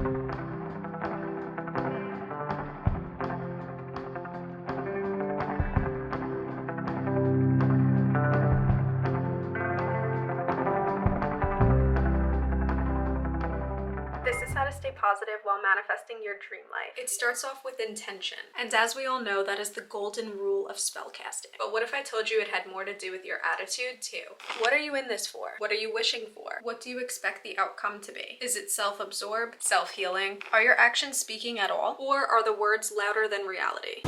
This is how to stay positive while manifesting your dream life. It starts off with intention, and as we all know, that is the golden rule of spellcasting. But what if I told you it had more to do with your attitude too? What are you in this for? What are you wishing for? What do you expect the outcome to be? Is it self-absorbed, self-healing? Are your actions speaking at all? Or are the words louder than reality?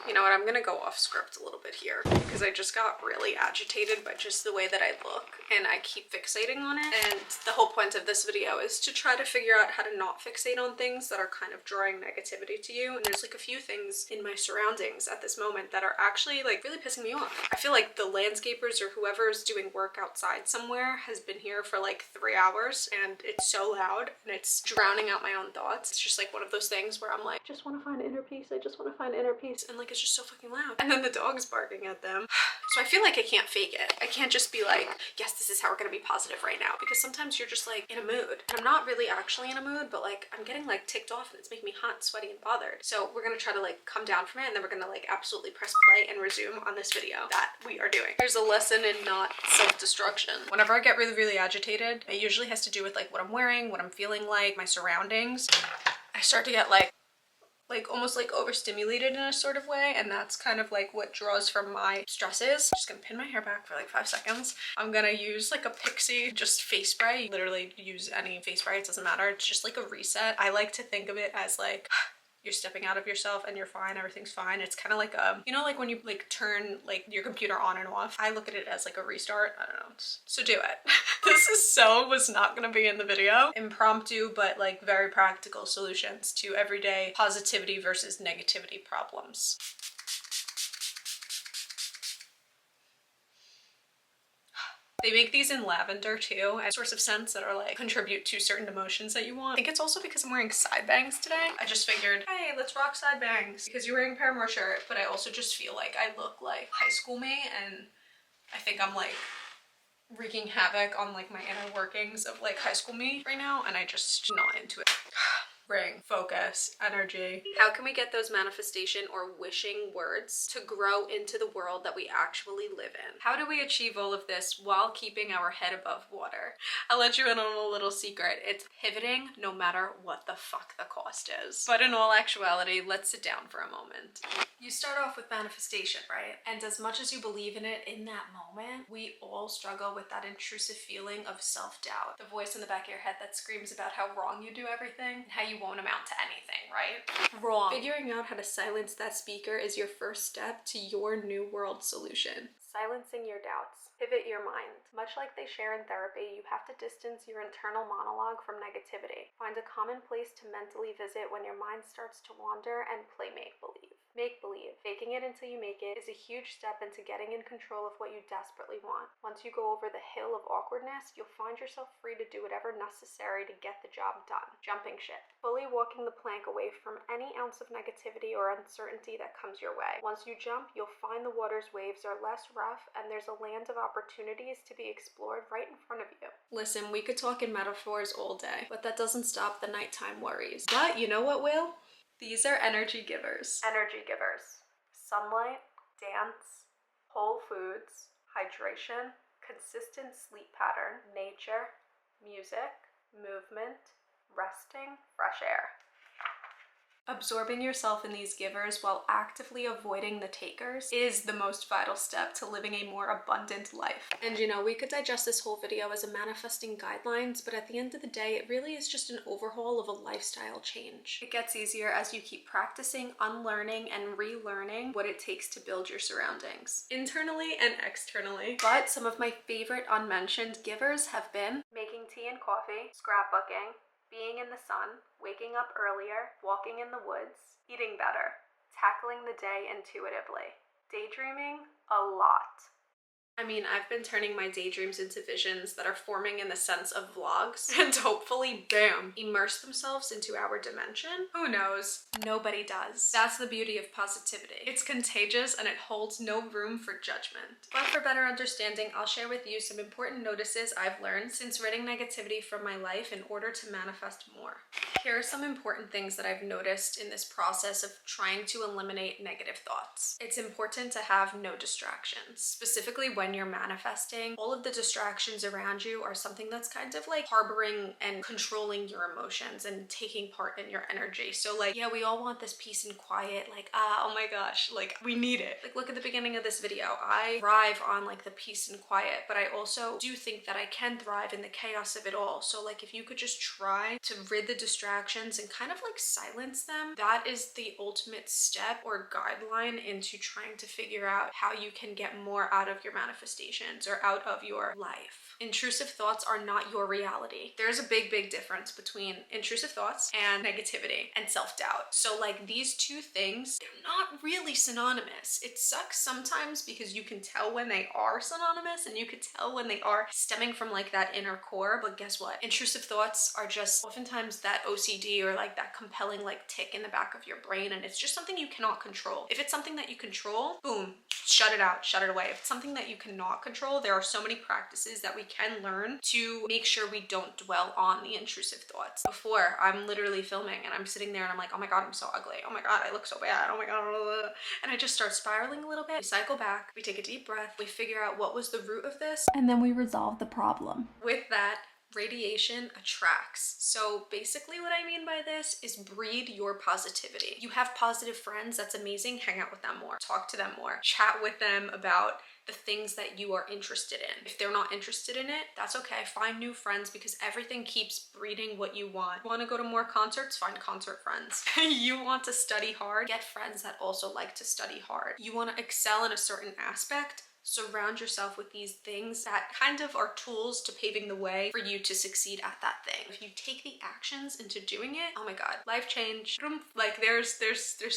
You know what, I'm gonna go off script a little bit here because I just got really agitated by just the way that I look and I keep fixating on it. And the whole point of this video is to try to figure out how to not fixate on things that are kind of drawing negativity to you. And there's like a few things in my surroundings at this moment that are actually like really pissing me off. I feel like the landscapers or whoever's doing work outside somewhere has been here for like 3 hours and it's so loud and it's drowning out my own thoughts. It's just like one of those things where I'm like, just want to find inner peace. I just want to find inner peace. And like, it's just so fucking loud. And then the dog's barking at them. So I feel like I can't fake it. I can't just be like, yes, this is how we're gonna be positive right now. Because sometimes you're just like in a mood. And I'm not really actually in a mood, but like I'm getting like ticked off and it's making me hot, sweaty, and bothered. So we're gonna try to like come down from it and then we're gonna like absolutely press play and resume on this video that we are doing. Here's a lesson in not self-destruction. Whenever I get really, really agitated, it usually has to do with like what I'm wearing, what I'm feeling like, my surroundings. I start to get like almost like overstimulated in a sort of way, and that's kind of like what draws from my stresses. I'm just gonna pin my hair back for like 5 seconds. I'm gonna use like a Pixie just face spray. You literally use any face spray, it doesn't matter. It's just like a reset. I like to think of it as like you're stepping out of yourself and you're fine, everything's fine. It's kind of like you know, like when you like turn like your computer on and off. I look at it as like a restart. I don't know, so do it. was not gonna be in the video. Impromptu, but like very practical solutions to everyday positivity versus negativity problems. They make these in lavender too, as source of scents that are like contribute to certain emotions that you want. I think it's also because I'm wearing side bangs today. I just figured, hey, let's rock side bangs because you're wearing a Paramore shirt, but I also just feel like I look like high school me, and I think I'm like wreaking havoc on like my inner workings of like high school me right now, and I just not into it. Ring, focus, energy. How can we get those manifestation or wishing words to grow into the world that we actually live in? How do we achieve all of this while keeping our head above water? I'll let you in on a little secret. It's pivoting no matter what the fuck the cost is. But in all actuality, let's sit down for a moment. You start off with manifestation, right? And as much as you believe in it in that moment, we all struggle with that intrusive feeling of self-doubt. The voice in the back of your head that screams about how wrong you do everything and how you won't amount to anything, right? Wrong. Figuring out how to silence that speaker is your first step to your new world solution. Silencing your doubts. Pivot your mind. Much like they share in therapy, you have to distance your internal monologue from negativity. Find a common place to mentally visit when your mind starts to wander and play make-believe. Make-believe, faking it until you make it, is a huge step into getting in control of what you desperately want. Once you go over the hill of awkwardness, you'll find yourself free to do whatever necessary to get the job done. Jumping ship. Fully walking the plank away from any ounce of negativity or uncertainty that comes your way. Once you jump, you'll find the water's waves are less rough and there's a land of opportunities to be explored right in front of you. Listen, we could talk in metaphors all day, but that doesn't stop the nighttime worries. But you know what will? These are energy givers. Energy givers. Sunlight, dance, whole foods, hydration, consistent sleep pattern, nature, music, movement, resting, fresh air. Absorbing yourself in these givers while actively avoiding the takers is the most vital step to living a more abundant life. And you know, we could digest this whole video as a manifesting guidelines, but at the end of the day, it really is just an overhaul of a lifestyle change. It gets easier as you keep practicing, unlearning, and relearning what it takes to build your surroundings, internally and externally. But some of my favorite unmentioned givers have been making tea and coffee, scrapbooking, being in the sun, waking up earlier, walking in the woods, eating better, tackling the day intuitively, daydreaming a lot, I mean, I've been turning my daydreams into visions that are forming in the sense of vlogs and hopefully, bam, immerse themselves into our dimension. Who knows? Nobody does. That's the beauty of positivity. It's contagious and it holds no room for judgment. But for better understanding, I'll share with you some important notices I've learned since ridding negativity from my life in order to manifest more. Here are some important things that I've noticed in this process of trying to eliminate negative thoughts. It's important to have no distractions. Specifically when you're manifesting, all of the distractions around you are something that's kind of like harboring and controlling your emotions and taking part in your energy. So like, yeah, we all want this peace and quiet, like, oh my gosh, like we need it. Like look at the beginning of this video. I thrive on like the peace and quiet, but I also do think that I can thrive in the chaos of it all. So like if you could just try to rid the distractions and kind of like silence them, that is the ultimate step or guideline into trying to figure out how you can get more out of your manifestations or out of your life. Intrusive thoughts are not your reality. There's a big difference between intrusive thoughts and negativity and self-doubt. So like these two things, they're not really synonymous. It sucks sometimes because you can tell when they are synonymous and you could tell when they are stemming from like that inner core. But guess what? Intrusive thoughts are just oftentimes that OCD or like that compelling like tick in the back of your brain, and it's just something you cannot control. If it's something that you control, boom, shut it out, shut it away. If it's something that you cannot control, there are so many practices that we can learn to make sure we don't dwell on the intrusive thoughts. Before, I'm literally filming and I'm sitting there and I'm like, oh my god, I'm so ugly. Oh my god, I look so bad. Oh my god, blah, blah, blah. And I just start spiraling a little bit. We cycle back, we take a deep breath, we figure out what was the root of this, and then we resolve the problem. With that, radiation attracts. So basically what I mean by this is breed your positivity. You have positive friends, that's amazing. Hang out with them more, talk to them more, chat with them about the things that you are interested in. If they're not interested in it, that's okay. Find new friends because everything keeps breeding what you want. You want to go to more concerts? Find concert friends. You want to study hard? Get friends that also like to study hard. You want to excel in a certain aspect? Surround yourself with these things that kind of are tools to paving the way for you to succeed at that thing. If you take the actions into doing it, oh my god, life change. Like there's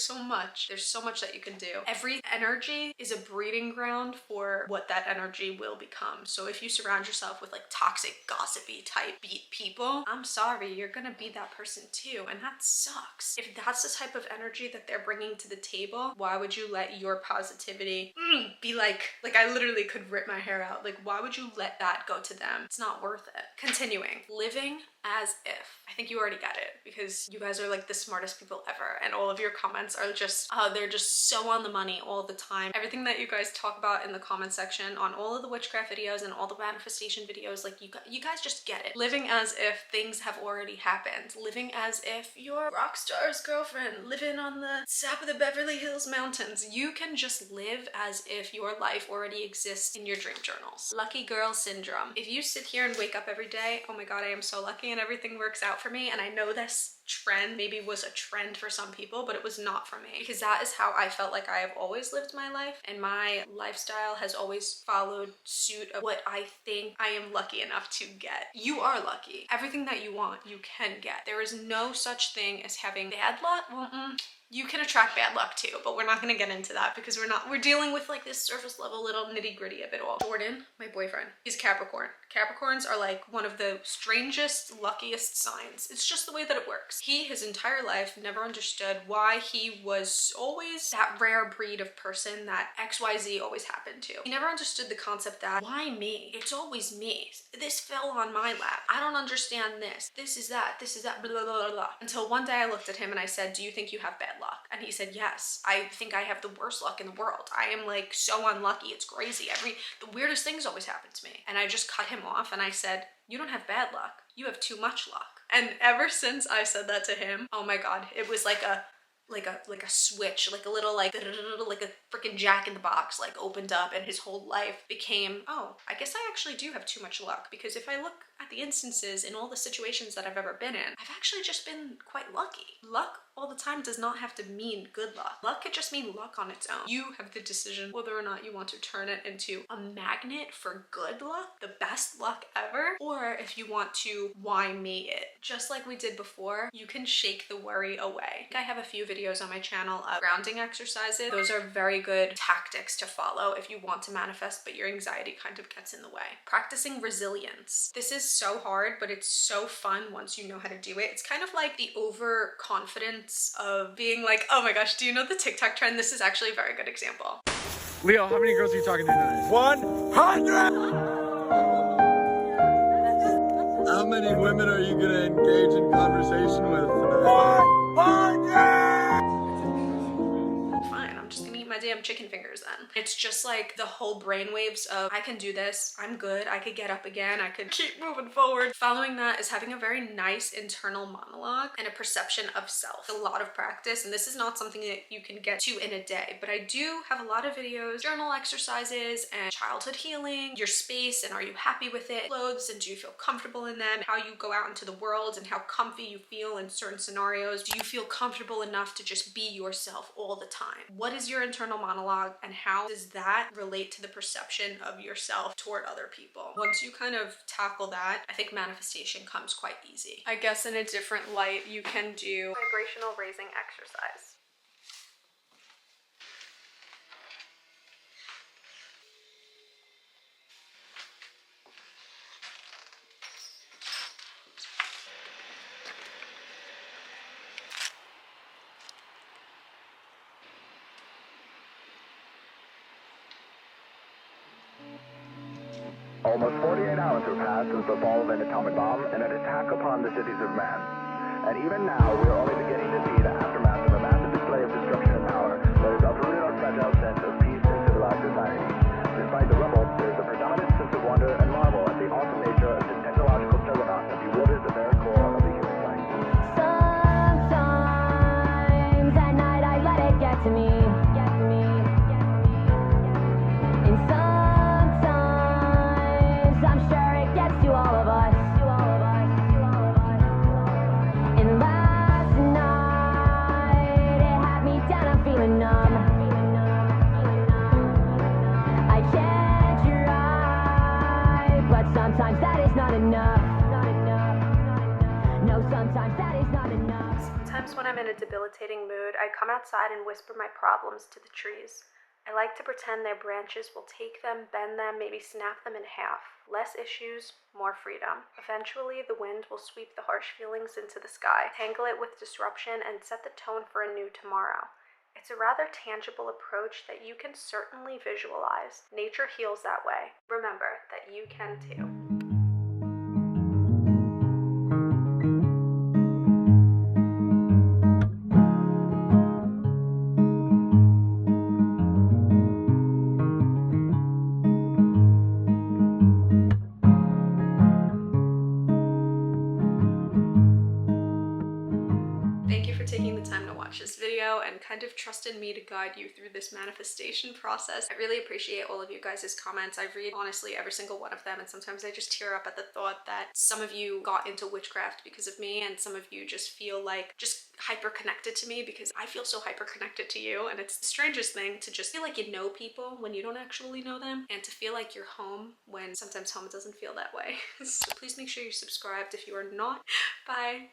so much. There's so much that you can do. Every energy is a breeding ground for what that energy will become. So if you surround yourself with like toxic, gossipy type beat people, I'm sorry, you're gonna be that person too, and that sucks. If that's the type of energy that they're bringing to the table, why would you let your positivity be like I literally could rip my hair out. Like, why would you let that go to them? It's not worth it. Continuing. Living as if. I think you already get it because you guys are like the smartest people ever, and all of your comments are just, they're just so on the money all the time. Everything that you guys talk about in the comment section on all of the witchcraft videos and all the manifestation videos, like you guys just get it. Living as if things have already happened. Living as if you're rock star's girlfriend living on the top of the Beverly Hills mountains. You can just live as if your life already exists in your dream journals. Lucky girl syndrome. If you sit here and wake up every day, oh my god, I am so lucky and everything works out for me, and I know this trend maybe was a trend for some people, but it was not for me, because that is how I felt like I have always lived my life, and my lifestyle has always followed suit of what I think I am lucky enough to get. You are lucky. Everything that you want, you can get. There is no such thing as having bad luck. Well, you can attract bad luck too, but we're not gonna get into that because we're dealing with like this surface level little nitty gritty of it all. Jordan, my boyfriend, he's Capricorn. Capricorns are like one of the strangest, luckiest signs. It's just the way that it works. He, his entire life, never understood why he was always that rare breed of person that XYZ always happened to. He never understood the concept that, why me? It's always me. This fell on my lap. I don't understand this. This is that, blah, blah, blah, blah. Until one day I looked at him and I said, do you think you have bad luck? And he said, yes, I think I have the worst luck in the world. I am like so unlucky. It's crazy. The weirdest things always happen to me. And I just cut him off and I said, you don't have bad luck. You have too much luck. And ever since I said that to him, oh my god, it was like a switch, like a little like a freaking Jack in the Box like opened up, and his whole life became, oh, I guess I actually do have too much luck, because if I look at the instances in all the situations that I've ever been in, I've actually just been quite lucky. Luck all the time does not have to mean good luck. Luck could just mean luck on its own. You have the decision whether or not you want to turn it into a magnet for good luck, the best luck ever, or if you want to why me it. Just like we did before, you can shake the worry away. I have a few videos on my channel of grounding exercises. Those are very good tactics to follow if you want to manifest, but your anxiety kind of gets in the way. Practicing resilience. This is so hard, but it's so fun once you know how to do it. It's kind of like the overconfidence of being like, oh my gosh, do you know the TikTok trend? This is actually a very good example. Leo, how many girls are you talking to tonight? 100! How many women are you gonna engage in conversation with tonight? 100! Fine, I'm just gonna eat my damn chicken fingers then. It's just like the whole brainwaves of I can do this, I'm good, I could get up again, I could keep moving forward. Following that is having a very nice internal monologue and a perception of self. A lot of practice, and this is not something that you can get to in a day, but I do have a lot of videos, journal exercises and childhood healing, your space and are you happy with it, clothes and do you feel comfortable in them, how you go out into the world and how comfy you feel in certain scenarios. Do you feel comfortable enough to just be yourself all the time? What is your internal monologue and how does that relate to the perception of yourself toward other people? Once you kind of tackle that, I think manifestation comes quite easy. I guess in a different light, you can do vibrational raising exercise. Almost 48 hours have passed since the fall of an atomic bomb and an attack upon the cities of man. And even now, we are only beginning to see the aftermath of a massive display of destruction and power that has uprooted our fragile sense of peace and civilized society. Despite the rubble, there is a predominant sense of wonder and marvel at the awesome nature of this technological juggernaut that bewilders the very core of the human psyche. Sometimes at night I let it get to me. And sometimes I'm sure it gets to all of us. And last night it had me down, I'm feeling numb. I can't try, but sometimes that is not enough. No, sometimes that is not enough. Sometimes when I'm in a debilitating mood, I come outside and whisper my problems to the trees. I like to pretend their branches will take them, bend them, maybe snap them in half. Less issues, more freedom. Eventually, the wind will sweep the harsh feelings into the sky, tangle it with disruption, and set the tone for a new tomorrow. It's a rather tangible approach that you can certainly visualize. Nature heals that way. Remember that you can too. Thank you for taking the time to watch this video and kind of trust in me to guide you through this manifestation process. I really appreciate all of you guys' comments. I read honestly every single one of them, and sometimes I just tear up at the thought that some of you got into witchcraft because of me and some of you just feel like just hyper connected to me because I feel so hyper connected to you. And it's the strangest thing to just feel like you know people when you don't actually know them, and to feel like you're home when sometimes home doesn't feel that way. So please make sure you're subscribed if you are not. Bye.